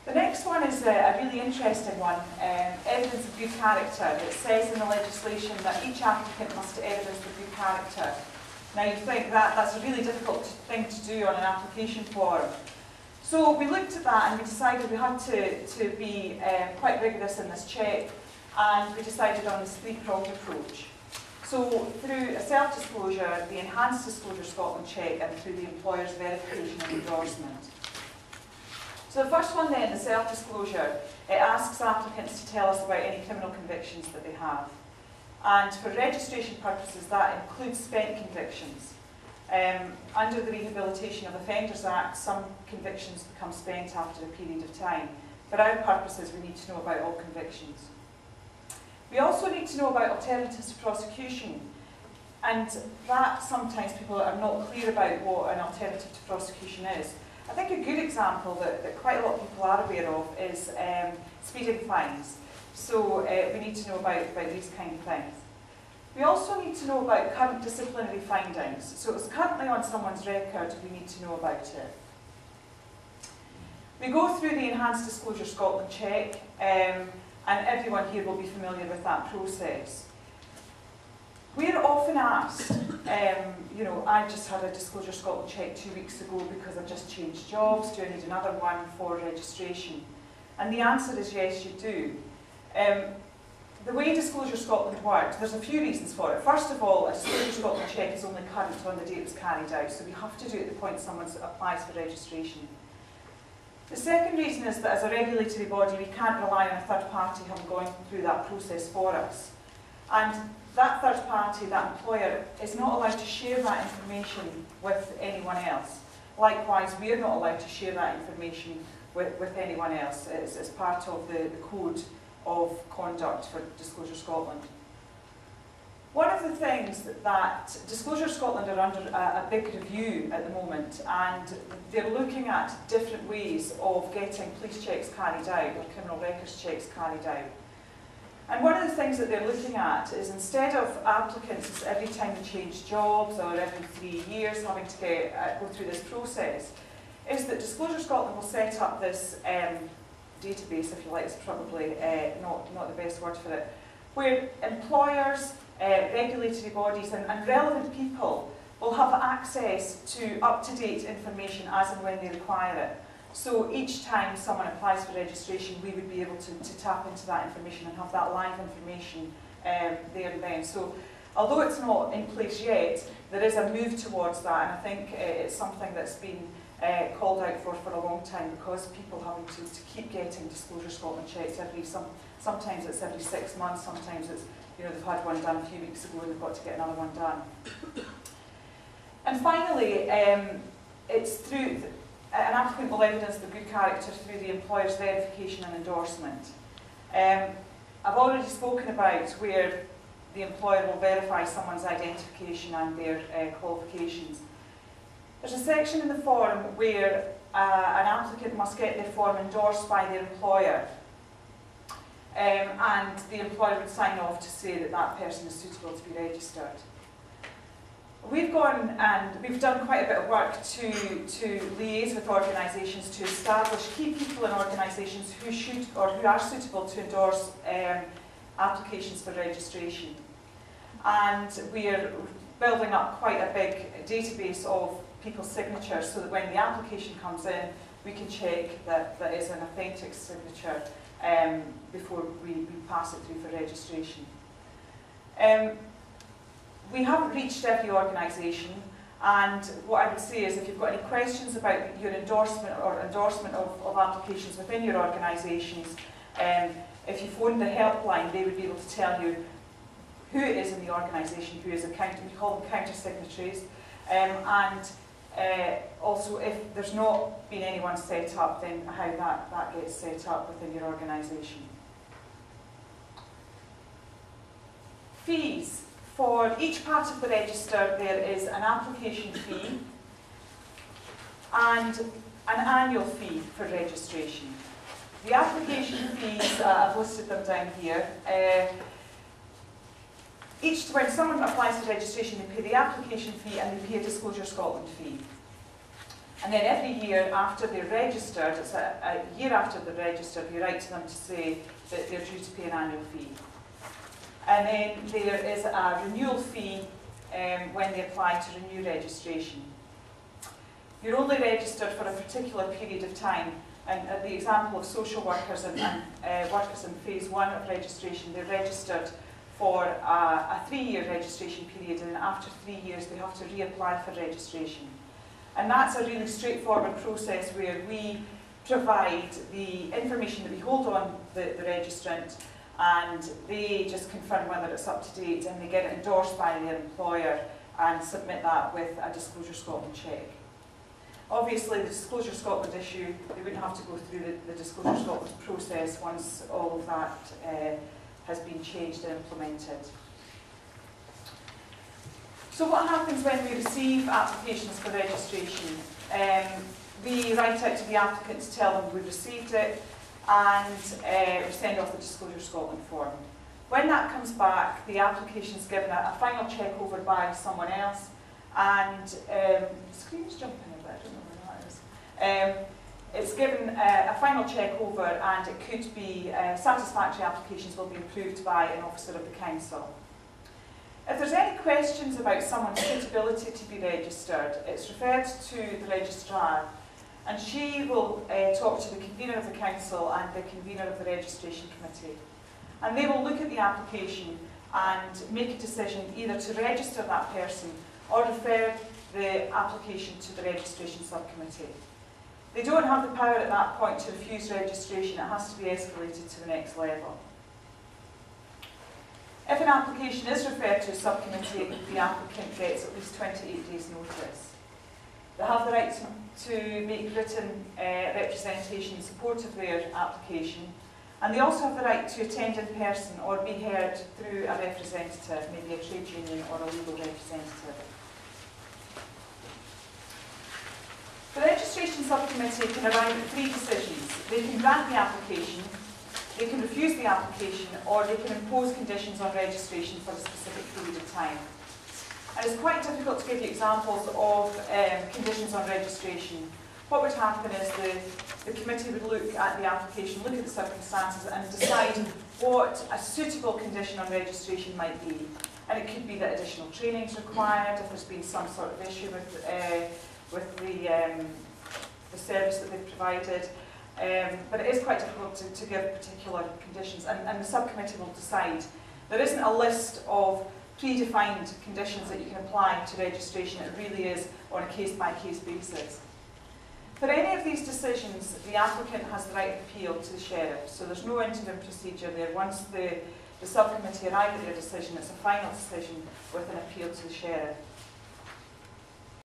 The next one is a really interesting one, evidence of good character. It says in the legislation that each applicant must evidence the good character. Now you think that's a really difficult thing to do on an application form. So we looked at that and we decided we had to be quite rigorous in this check, and we decided on this three-pronged approach. So through a self-disclosure, the Enhanced Disclosure Scotland check, and through the employer's verification and endorsement. So the first one then, the self-disclosure, it asks applicants to tell us about any criminal convictions that they have. And for registration purposes, that includes spent convictions. Under the Rehabilitation of Offenders Act, some convictions become spent after a period of time. For our purposes, we need to know about all convictions. We also need to know about alternatives to prosecution. And that sometimes people are not clear about what an alternative to prosecution is. I think a good example that quite a lot of people are aware of is speeding fines. So we need to know about these kind of things. We also need to know about current disciplinary findings. So it's currently on someone's record, we need to know about it. We go through the Enhanced Disclosure Scotland check, and everyone here will be familiar with that process. We're often asked, you know, I just had a Disclosure Scotland check 2 weeks ago because I've just changed jobs, do I need another one for registration? And the answer is yes, you do. The way Disclosure Scotland works, there's a few reasons for it. First of all, a Disclosure Scotland check is only current on the date it was carried out, so we have to do it at the point someone applies for registration. The second reason is that as a regulatory body, we can't rely on a third party having gone through that process for us. And that third party, that employer, is not allowed to share that information with anyone else. Likewise, we're not allowed to share that information with anyone else. It's part of the code of conduct for Disclosure Scotland. One of the things that Disclosure Scotland are under a big review at the moment, and they're looking at different ways of getting police checks carried out or criminal records checks carried out. And one of the things that they're looking at is, instead of applicants every time they change jobs or every 3 years having to go through this process, is that Disclosure Scotland will set up this database, if you like, it's probably not the best word for it, where employers, regulatory bodies and relevant people will have access to up-to-date information as and when they require it. So each time someone applies for registration, we would be able to tap into that information and have that live information there and then. So although it's not in place yet, there is a move towards that, and I think it's something that's been called out for a long time, because people having to keep getting Disclosure Scotland checks sometimes it's every 6 months, sometimes it's, you know, they've had one done a few weeks ago and they've got to get another one done. And finally, it's through an applicant will evidence the good character through the employer's verification and endorsement. I've already spoken about where the employer will verify someone's identification and their qualifications. There's a section in the form where an applicant must get their form endorsed by their employer, and the employer would sign off to say that that person is suitable to be registered. We've gone and we've done quite a bit of work to liaise with organisations to establish key people in organisations who should or who are suitable to endorse applications for registration. And we're building up quite a big database of people's signatures, so that when the application comes in, we can check that that is an authentic signature before we pass it through for registration. We haven't reached every organisation, and what I would say is, if you've got any questions about your endorsement or endorsement of applications within your organisations, if you phone the helpline, they would be able to tell you who it is in the organisation who is we call them counter-signatories, and also if there's not been anyone set up, then how that gets set up within your organisation. Fees. For each part of the register, there is an application fee and an annual fee for registration. The application fees, I've listed them down here. When someone applies for registration, they pay the application fee and they pay a Disclosure Scotland fee. And then every year after they're registered, it's a year after they're registered, we write to them to say that they're due to pay an annual fee. And then there is a renewal fee when they apply to renew registration. You're only registered for a particular period of time, and at the example of social workers and workers in phase 1 of registration, they're registered for a 3-year registration period, and after 3 years they have to reapply for registration. And that's a really straightforward process where we provide the information that we hold on the registrant, and they just confirm whether it's up to date, and they get it endorsed by their employer and submit that with a Disclosure Scotland check. Obviously, the Disclosure Scotland issue, they wouldn't have to go through the Disclosure Scotland process once all of that has been changed and implemented. So what happens when we receive applications for registration? We write out to the applicant to tell them we've received it, and we send off the Disclosure Scotland form. When that comes back, the application is given a final check over by someone else, and the screen's jumping a bit, I don't know where that is. It's given a final check over, and it could be satisfactory applications will be approved by an officer of the council. If there's any questions about someone's suitability to be registered, it's referred to the registrar, and she will talk to the convener of the council and the convener of the registration committee. And they will look at the application and make a decision either to register that person or refer the application to the registration subcommittee. They don't have the power at that point to refuse registration. It has to be escalated to the next level. If an application is referred to a subcommittee, the applicant gets at least 28 days' notice. They have the right to make written representation in support of their application, and they also have the right to attend in person or be heard through a representative, maybe a trade union or a legal representative. The registration subcommittee can arrive at 3 decisions. They can grant the application, they can refuse the application, or they can impose conditions on registration for a specific period of time. And it's quite difficult to give you examples of conditions on registration. What would happen is the committee would look at the application, look at the circumstances, and decide what a suitable condition on registration might be. And it could be that additional training is required if there's been some sort of issue with the service that they've provided. But it is quite difficult to give particular conditions, and the subcommittee will decide. There isn't a list of predefined conditions that you can apply to registration. It really is on a case-by-case basis. For any of these decisions, the applicant has the right of appeal to the sheriff, so there's no interim procedure there. Once the subcommittee arrive at their decision, it's a final decision with an appeal to the sheriff.